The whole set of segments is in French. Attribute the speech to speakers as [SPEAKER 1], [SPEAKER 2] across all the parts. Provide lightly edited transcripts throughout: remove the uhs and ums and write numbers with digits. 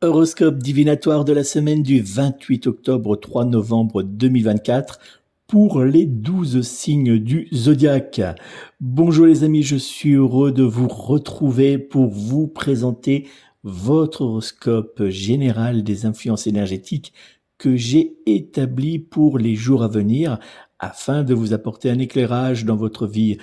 [SPEAKER 1] Horoscope divinatoire de la semaine du 28 octobre au 3 novembre 2024 pour les 12 signes du zodiaque. Bonjour les amis, je suis heureux de vous retrouver pour vous présenter votre horoscope général des influences énergétiques que j'ai établi pour les jours à venir afin de vous apporter un éclairage dans votre vie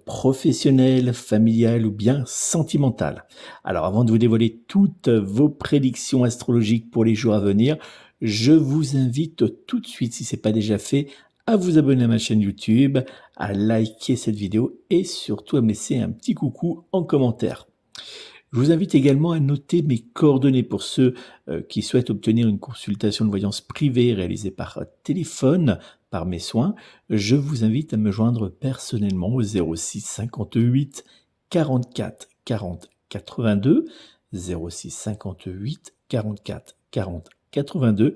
[SPEAKER 1] professionnelle, familiale ou bien sentimentale. Alors avant de vous dévoiler toutes vos prédictions astrologiques pour les jours à venir, je vous invite tout de suite, si ce n'est pas déjà fait, à vous abonner à ma chaîne YouTube, à liker cette vidéo et surtout à me laisser un petit coucou en commentaire. Je vous invite également à noter mes coordonnées pour ceux qui souhaitent obtenir une consultation de voyance privée réalisée par téléphone, par mes soins. Je vous invite à me joindre personnellement au 06 58 44 40 82, 06 58 44 40 82,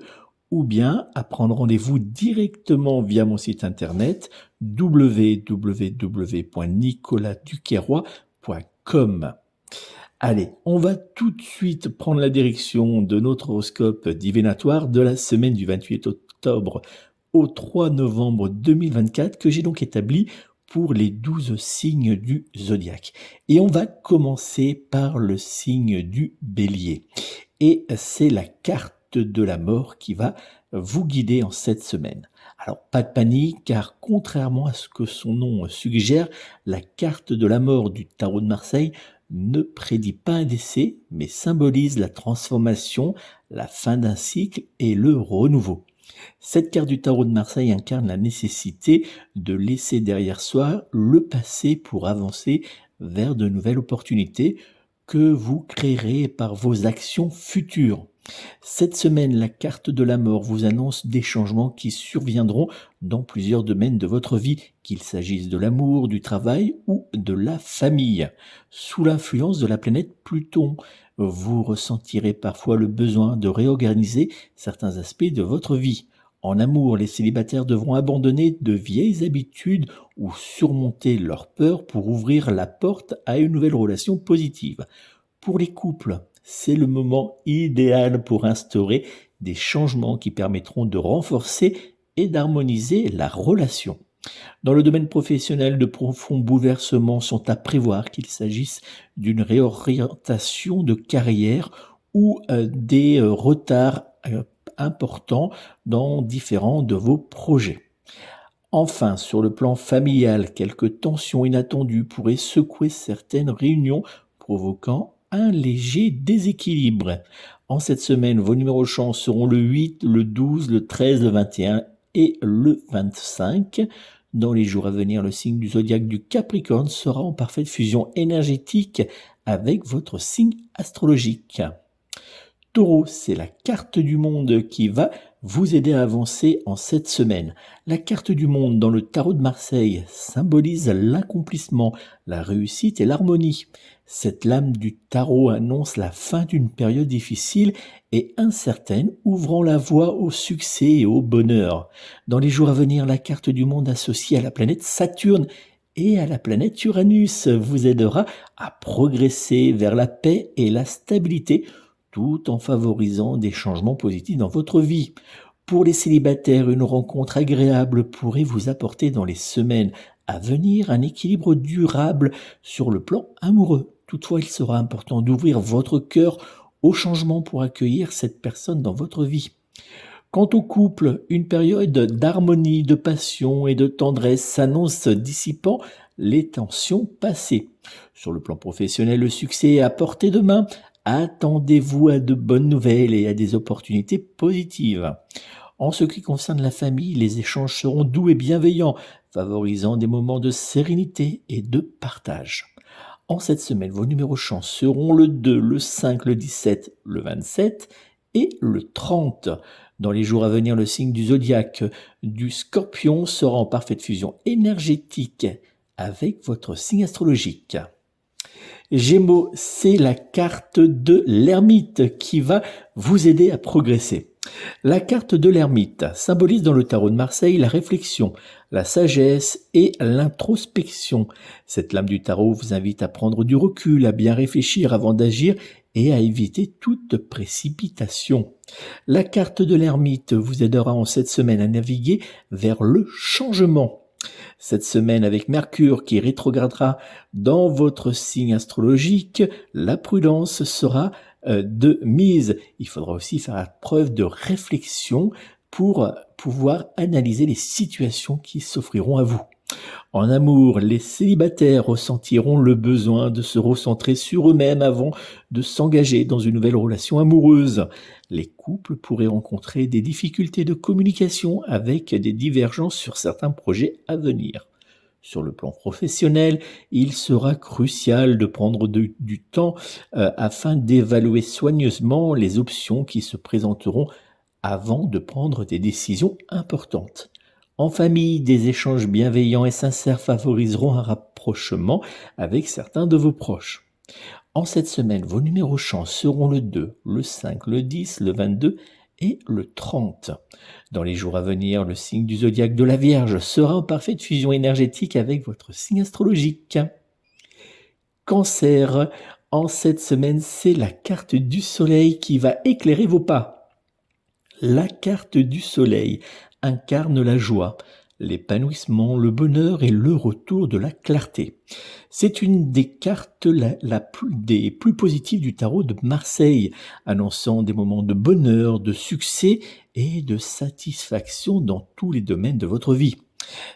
[SPEAKER 1] ou bien à prendre rendez-vous directement via mon site internet www.nicolasduquerrois.com. Allez, on va tout de suite prendre la direction de notre horoscope divinatoire de la semaine du 28 octobre au 3 novembre 2024 que j'ai donc établi pour les 12 signes du zodiaque. Et on va commencer par le signe du bélier. Et c'est la carte de la mort qui va vous guider en cette semaine. Alors, pas de panique, car contrairement à ce que son nom suggère, la carte de la mort du tarot de Marseille ne prédit pas un décès, mais symbolise la transformation, la fin d'un cycle et le renouveau. Cette carte du tarot de Marseille incarne la nécessité de laisser derrière soi le passé pour avancer vers de nouvelles opportunités que vous créerez par vos actions futures. Cette semaine, la carte de la mort vous annonce des changements qui surviendront dans plusieurs domaines de votre vie, qu'il s'agisse de l'amour, du travail ou de la famille. Sous l'influence de la planète Pluton, vous ressentirez parfois le besoin de réorganiser certains aspects de votre vie. En amour, les célibataires devront abandonner de vieilles habitudes ou surmonter leurs peurs pour ouvrir la porte à une nouvelle relation positive. Pour les couples, c'est le moment idéal pour instaurer des changements qui permettront de renforcer et d'harmoniser la relation. Dans le domaine professionnel, de profonds bouleversements sont à prévoir, qu'il s'agisse d'une réorientation de carrière ou des retards importants dans différents de vos projets. Enfin, sur le plan familial, quelques tensions inattendues pourraient secouer certaines réunions, provoquant un léger déséquilibre. En cette semaine, vos numéros chance seront le 8, le 12, le 13, le 21 et le 25. Dans les jours à venir, le signe du zodiaque du Capricorne sera en parfaite fusion énergétique avec votre signe astrologique. Taureau, c'est la carte du monde qui va vous aider à avancer en cette semaine. La carte du monde dans le tarot de Marseille symbolise l'accomplissement, la réussite et l'harmonie. Cette lame du tarot annonce la fin d'une période difficile et incertaine, ouvrant la voie au succès et au bonheur. Dans les jours à venir, la carte du monde associée à la planète Saturne et à la planète Uranus vous aidera à progresser vers la paix et la stabilité, tout en favorisant des changements positifs dans votre vie. Pour les célibataires, une rencontre agréable pourrait vous apporter dans les semaines à venir un équilibre durable sur le plan amoureux. Toutefois, il sera important d'ouvrir votre cœur au changement pour accueillir cette personne dans votre vie. Quant au couple, une période d'harmonie, de passion et de tendresse s'annonce dissipant les tensions passées. Sur le plan professionnel, le succès est à portée de main. Attendez-vous à de bonnes nouvelles et à des opportunités positives. En ce qui concerne la famille, les échanges seront doux et bienveillants, favorisant des moments de sérénité et de partage. En cette semaine, vos numéros chance seront le 2, le 5, le 17, le 27 et le 30. Dans les jours à venir, le signe du zodiaque du Scorpion sera en parfaite fusion énergétique avec votre signe astrologique. Gémeaux, c'est la carte de l'ermite qui va vous aider à progresser. La carte de l'ermite symbolise dans le tarot de Marseille la réflexion, la sagesse et l'introspection. Cette lame du tarot vous invite à prendre du recul, à bien réfléchir avant d'agir et à éviter toute précipitation. La carte de l'ermite vous aidera en cette semaine à naviguer vers le changement. Cette semaine, avec Mercure qui rétrogradera dans votre signe astrologique, la prudence sera de mise. Il faudra aussi faire preuve de réflexion pour pouvoir analyser les situations qui s'offriront à vous. En amour, les célibataires ressentiront le besoin de se recentrer sur eux-mêmes avant de s'engager dans une nouvelle relation amoureuse. Les couples pourraient rencontrer des difficultés de communication avec des divergences sur certains projets à venir. Sur le plan professionnel, il sera crucial de prendre du temps afin d'évaluer soigneusement les options qui se présenteront avant de prendre des décisions importantes. En famille, des échanges bienveillants et sincères favoriseront un rapprochement avec certains de vos proches. En cette semaine, vos numéros chance seront le 2, le 5, le 10, le 22 et le 30. Dans les jours à venir, le signe du zodiaque de la Vierge sera en parfaite fusion énergétique avec votre signe astrologique. Cancer, en cette semaine, c'est la carte du soleil qui va éclairer vos pas. La carte du soleil incarne la joie, l'épanouissement, le bonheur et le retour de la clarté. C'est une des cartes des plus positives du tarot de Marseille, annonçant des moments de bonheur, de succès et de satisfaction dans tous les domaines de votre vie.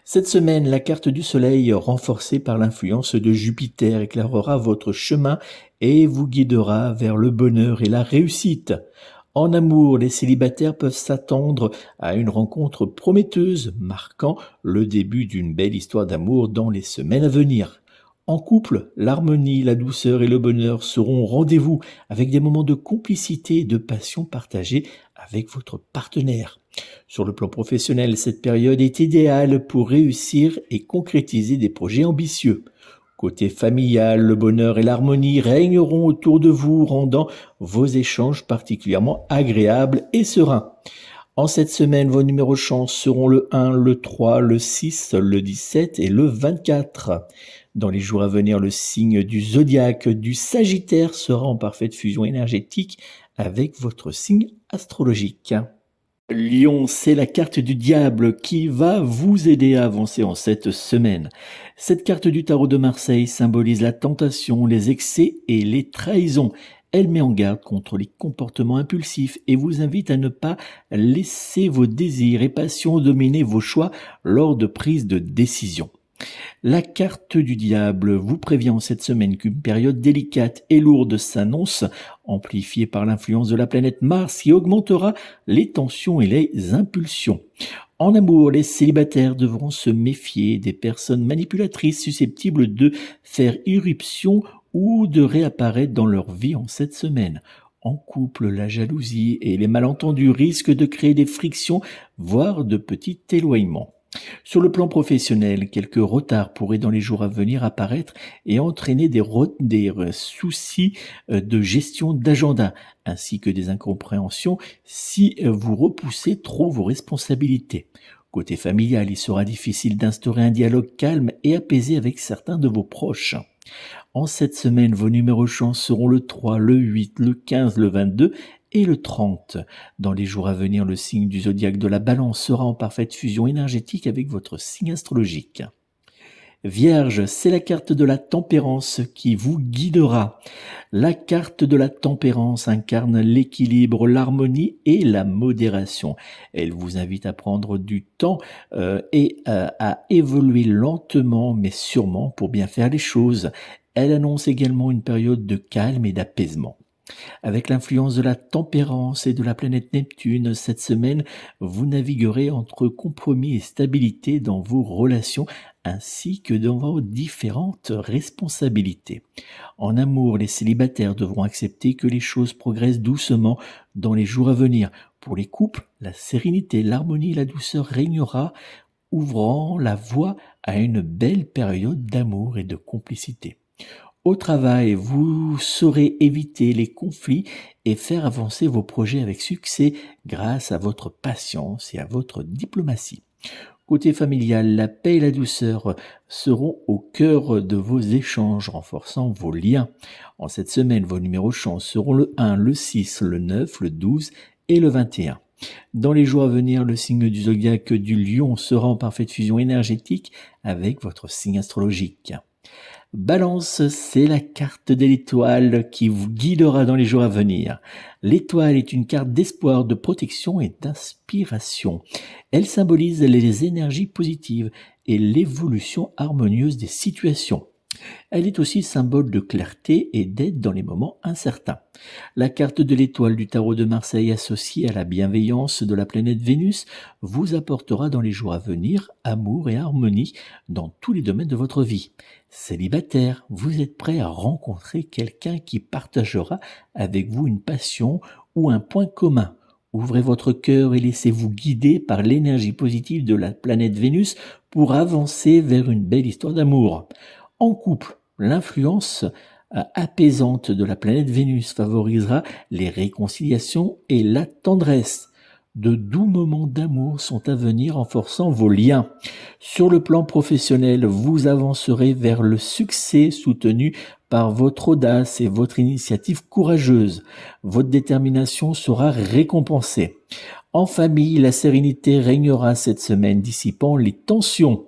[SPEAKER 1] Cette semaine, la carte du soleil, renforcée par l'influence de Jupiter, éclairera votre chemin et vous guidera vers le bonheur et la réussite. En amour, les célibataires peuvent s'attendre à une rencontre prometteuse, marquant le début d'une belle histoire d'amour dans les semaines à venir. En couple, l'harmonie, la douceur et le bonheur seront au rendez-vous avec des moments de complicité et de passion partagés avec votre partenaire. Sur le plan professionnel, cette période est idéale pour réussir et concrétiser des projets ambitieux. Côté familial, le bonheur et l'harmonie régneront autour de vous, rendant vos échanges particulièrement agréables et sereins. En cette semaine, vos numéros chance seront le 1, le 3, le 6, le 17 et le 24. Dans les jours à venir, le signe du zodiaque du Sagittaire sera en parfaite fusion énergétique avec votre signe astrologique. Lion, c'est la carte du diable qui va vous aider à avancer en cette semaine. Cette carte du tarot de Marseille symbolise la tentation, les excès et les trahisons. Elle met en garde contre les comportements impulsifs et vous invite à ne pas laisser vos désirs et passions dominer vos choix lors de prise de décision. La carte du diable vous prévient en cette semaine qu'une période délicate et lourde s'annonce, amplifiée par l'influence de la planète Mars qui augmentera les tensions et les impulsions. En amour, les célibataires devront se méfier des personnes manipulatrices susceptibles de faire irruption ou de réapparaître dans leur vie en cette semaine. En couple, la jalousie et les malentendus risquent de créer des frictions, voire de petits éloignements. Sur le plan professionnel, quelques retards pourraient dans les jours à venir apparaître et entraîner des soucis de gestion d'agenda, ainsi que des incompréhensions si vous repoussez trop vos responsabilités. Côté familial, il sera difficile d'instaurer un dialogue calme et apaisé avec certains de vos proches. En cette semaine, vos numéros chance seront le 3, le 8, le 15, le 22 et le 30. Dans les jours à venir, le signe du zodiaque de la Balance sera en parfaite fusion énergétique avec votre signe astrologique. Vierge, c'est la carte de la tempérance qui vous guidera. La carte de la tempérance incarne l'équilibre, l'harmonie et la modération. Elle vous invite à prendre du temps et à évoluer lentement mais sûrement pour bien faire les choses. Elle annonce également une période de calme et d'apaisement. Avec l'influence de la tempérance et de la planète Neptune, cette semaine, vous naviguerez entre compromis et stabilité dans vos relations ainsi que dans vos différentes responsabilités. En amour, les célibataires devront accepter que les choses progressent doucement dans les jours à venir. Pour les couples, la sérénité, l'harmonie et la douceur régnera, ouvrant la voie à une belle période d'amour et de complicité. Au travail, vous saurez éviter les conflits et faire avancer vos projets avec succès grâce à votre patience et à votre diplomatie. Côté familial, la paix et la douceur seront au cœur de vos échanges, renforçant vos liens. En cette semaine, vos numéros chance seront le 1, le 6, le 9, le 12 et le 21. Dans les jours à venir, le signe du zodiaque du Lion sera en parfaite fusion énergétique avec votre signe astrologique. Balance, c'est la carte de l'étoile qui vous guidera dans les jours à venir. L'étoile est une carte d'espoir, de protection et d'inspiration. Elle symbolise les énergies positives et l'évolution harmonieuse des situations. Elle est aussi symbole de clarté et d'aide dans les moments incertains. La carte de l'étoile du tarot de Marseille associée à la bienveillance de la planète Vénus vous apportera dans les jours à venir amour et harmonie dans tous les domaines de votre vie. Célibataire, vous êtes prêt à rencontrer quelqu'un qui partagera avec vous une passion ou un point commun. Ouvrez votre cœur et laissez-vous guider par l'énergie positive de la planète Vénus pour avancer vers une belle histoire d'amour. En couple, l'influence apaisante de la planète Vénus favorisera les réconciliations et la tendresse. De doux moments d'amour sont à venir renforçant vos liens. Sur le plan professionnel, vous avancerez vers le succès soutenu par votre audace et votre initiative courageuse. Votre détermination sera récompensée. En famille, la sérénité régnera cette semaine, dissipant les tensions.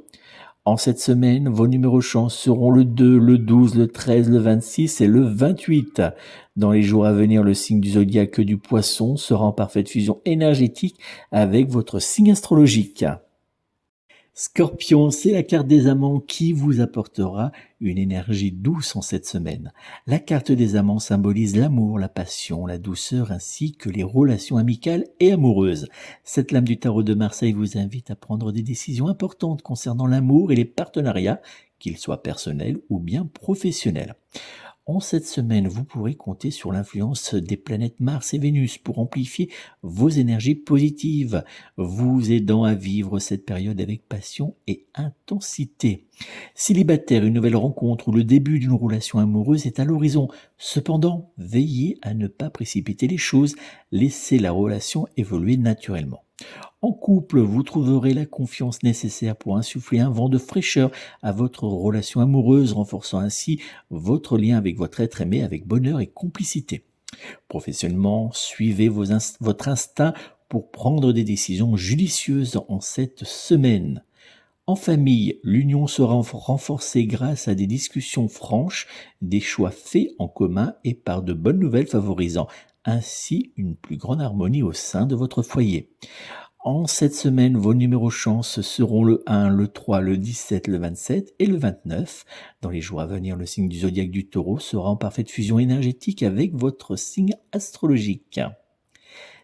[SPEAKER 1] En cette semaine, vos numéros chance seront le 2, le 12, le 13, le 26 et le 28. Dans les jours à venir, le signe du zodiaque du Poisson sera en parfaite fusion énergétique avec votre signe astrologique. Scorpion, c'est la carte des amants qui vous apportera une énergie douce en cette semaine. La carte des amants symbolise l'amour, la passion, la douceur ainsi que les relations amicales et amoureuses. Cette lame du tarot de Marseille vous invite à prendre des décisions importantes concernant l'amour et les partenariats, qu'ils soient personnels ou bien professionnels. En cette semaine, vous pourrez compter sur l'influence des planètes Mars et Vénus pour amplifier vos énergies positives, vous aidant à vivre cette période avec passion et intensité. Célibataire, une nouvelle rencontre ou le début d'une relation amoureuse est à l'horizon. Cependant, veillez à ne pas précipiter les choses, laissez la relation évoluer naturellement. En couple, vous trouverez la confiance nécessaire pour insuffler un vent de fraîcheur à votre relation amoureuse, renforçant ainsi votre lien avec votre être aimé avec bonheur et complicité. Professionnellement, suivez votre instinct pour prendre des décisions judicieuses en cette semaine. En famille, l'union sera renforcée grâce à des discussions franches, des choix faits en commun et par de bonnes nouvelles favorisant ainsi une plus grande harmonie au sein de votre foyer. En cette semaine, vos numéros chance seront le 1, le 3, le 17, le 27 et le 29. Dans les jours à venir, le signe du zodiaque du Taureau sera en parfaite fusion énergétique avec votre signe astrologique.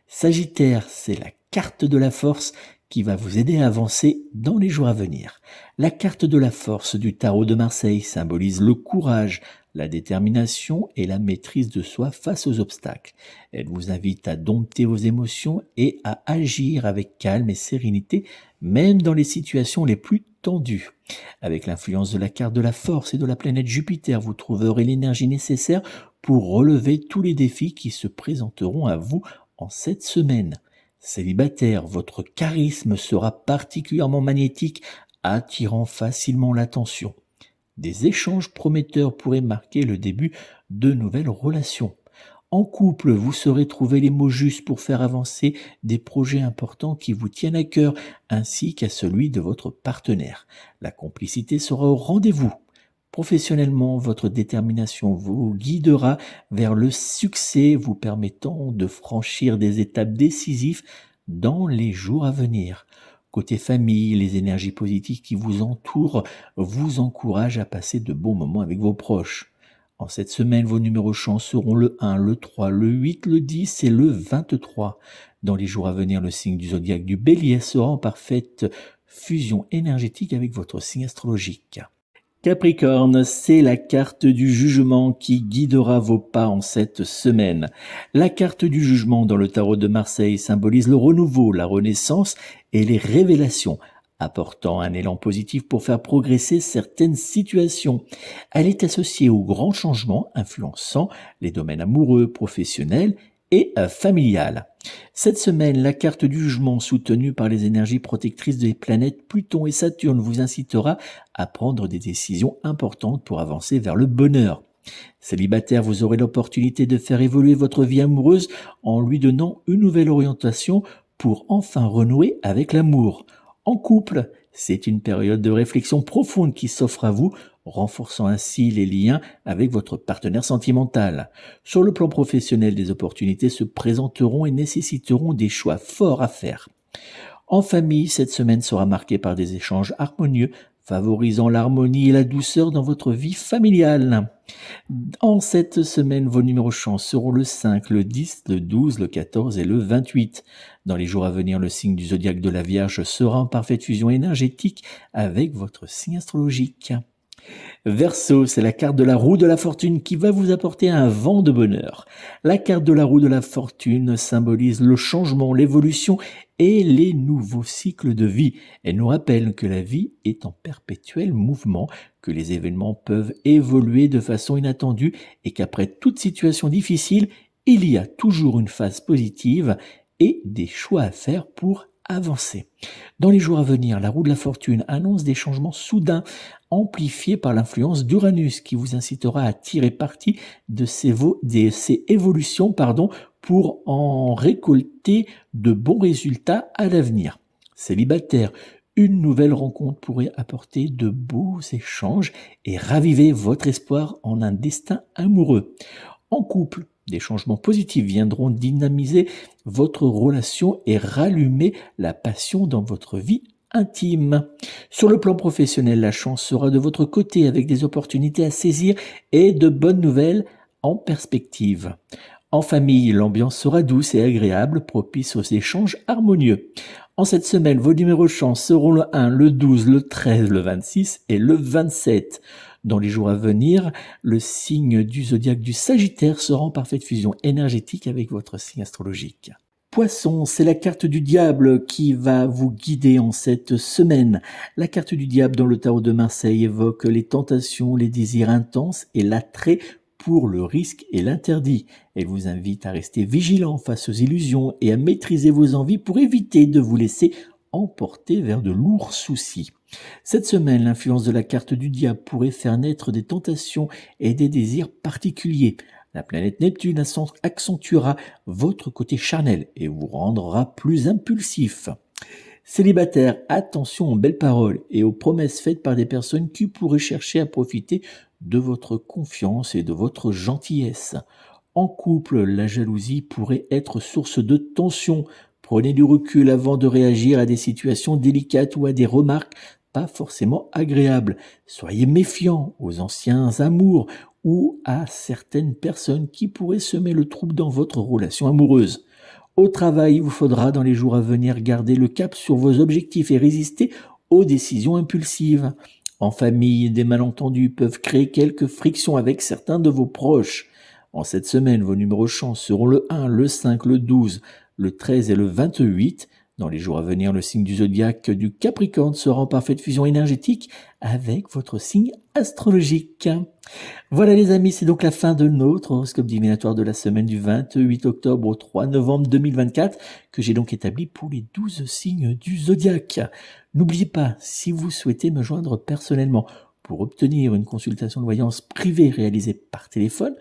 [SPEAKER 1] Sagittaire, c'est la carte de la force qui va vous aider à avancer dans les jours à venir. La carte de la force du tarot de Marseille symbolise le courage, la détermination et la maîtrise de soi face aux obstacles. Elle vous invite à dompter vos émotions et à agir avec calme et sérénité, même dans les situations les plus tendues. Avec l'influence de la carte de la force et de la planète Jupiter, vous trouverez l'énergie nécessaire pour relever tous les défis qui se présenteront à vous en cette semaine. Célibataire, votre charisme sera particulièrement magnétique, attirant facilement l'attention. Des échanges prometteurs pourraient marquer le début de nouvelles relations. En couple, vous saurez trouver les mots justes pour faire avancer des projets importants qui vous tiennent à cœur, ainsi qu'à celui de votre partenaire. La complicité sera au rendez-vous. Professionnellement, votre détermination vous guidera vers le succès, vous permettant de franchir des étapes décisives dans les jours à venir. Côté famille, les énergies positives qui vous entourent vous encouragent à passer de bons moments avec vos proches. En cette semaine, vos numéros chance seront le 1, le 3, le 8, le 10 et le 23. Dans les jours à venir, le signe du zodiaque du Bélier sera en parfaite fusion énergétique avec votre signe astrologique. Capricorne, c'est la carte du jugement qui guidera vos pas en cette semaine. La carte du jugement dans le tarot de Marseille symbolise le renouveau, la renaissance et les révélations, apportant un élan positif pour faire progresser certaines situations. Elle est associée aux grands changements influençant les domaines amoureux, professionnels et familiale. Cette semaine, la carte du jugement soutenue par les énergies protectrices des planètes Pluton et Saturne vous incitera à prendre des décisions importantes pour avancer vers le bonheur. Célibataire, vous aurez l'opportunité de faire évoluer votre vie amoureuse en lui donnant une nouvelle orientation pour enfin renouer avec l'amour. En couple, c'est une période de réflexion profonde qui s'offre à vous, renforçant ainsi les liens avec votre partenaire sentimental. Sur le plan professionnel, des opportunités se présenteront et nécessiteront des choix forts à faire. En famille, cette semaine sera marquée par des échanges harmonieux, favorisant l'harmonie et la douceur dans votre vie familiale. En cette semaine, vos numéros chance seront le 5, le 10, le 12, le 14 et le 28. Dans les jours à venir, le signe du zodiaque de la Vierge sera en parfaite fusion énergétique avec votre signe astrologique. Verseau, c'est la carte de la roue de la fortune qui va vous apporter un vent de bonheur. La carte de la roue de la fortune symbolise le changement, l'évolution et les nouveaux cycles de vie. Elle nous rappelle que la vie est en perpétuel mouvement, que les événements peuvent évoluer de façon inattendue et qu'après toute situation difficile, il y a toujours une phase positive et des choix à faire pour avancer. Dans les jours à venir, la roue de la fortune annonce des changements soudains amplifiés par l'influence d'Uranus qui vous incitera à tirer parti de ces évolutions pour en récolter de bons résultats à l'avenir. Célibataire, une nouvelle rencontre pourrait apporter de beaux échanges et raviver votre espoir en un destin amoureux. En couple, des changements positifs viendront dynamiser votre relation et rallumer la passion dans votre vie intime. Sur le plan professionnel, la chance sera de votre côté avec des opportunités à saisir et de bonnes nouvelles en perspective. En famille, l'ambiance sera douce et agréable, propice aux échanges harmonieux. En cette semaine, vos numéros chance seront le 1, le 12, le 13, le 26 et le 27. Dans les jours à venir, le signe du zodiaque du Sagittaire sera en parfaite fusion énergétique avec votre signe astrologique. Poisson, c'est la carte du diable qui va vous guider en cette semaine. La carte du diable dans le tarot de Marseille évoque les tentations, les désirs intenses et l'attrait pour le risque et l'interdit. Elle vous invite à rester vigilant face aux illusions et à maîtriser vos envies pour éviter de vous laisser emporter vers de lourds soucis. Cette semaine, l'influence de la carte du diable pourrait faire naître des tentations et des désirs particuliers. La planète Neptune accentuera votre côté charnel et vous rendra plus impulsif. Célibataire, attention aux belles paroles et aux promesses faites par des personnes qui pourraient chercher à profiter de votre confiance et de votre gentillesse. En couple, la jalousie pourrait être source de tension. Prenez du recul avant de réagir à des situations délicates ou à des remarques pas forcément agréables. Soyez méfiant aux anciens amours ou à certaines personnes qui pourraient semer le trouble dans votre relation amoureuse. Au travail, il vous faudra dans les jours à venir garder le cap sur vos objectifs et résister aux décisions impulsives. En famille, des malentendus peuvent créer quelques frictions avec certains de vos proches. En cette semaine, vos numéros chance seront le 1, le 5, le 12, le 13 et le 28. Dans les jours à venir, le signe du zodiaque du Capricorne sera en parfaite fusion énergétique avec votre signe astrologique. Voilà les amis, c'est donc la fin de notre horoscope divinatoire de la semaine du 28 octobre au 3 novembre 2024 que j'ai donc établi pour les 12 signes du zodiaque. N'oubliez pas, si vous souhaitez me joindre personnellement pour obtenir une consultation de voyance privée réalisée par téléphone,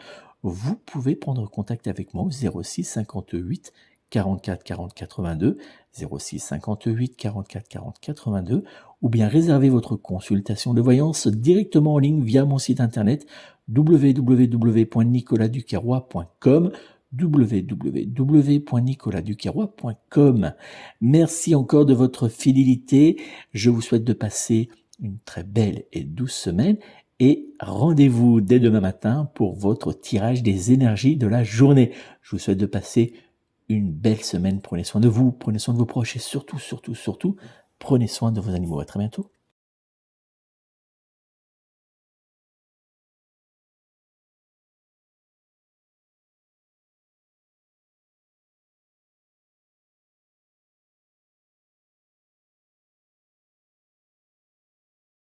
[SPEAKER 1] vous pouvez prendre contact avec moi au 06 58 44 40 82, 06 58 44 40 82, ou bien réserver votre consultation de voyance directement en ligne via mon site internet www.nicolasduquerrois.com www.nicolasduquerrois.com. Merci encore de votre fidélité. Je vous souhaite de passer une très belle et douce semaine et rendez-vous dès demain matin pour votre tirage des énergies de la journée. Je vous souhaite de passer une belle semaine. Prenez soin de vous, prenez soin de vos proches et surtout, prenez soin de vos animaux. À très bientôt.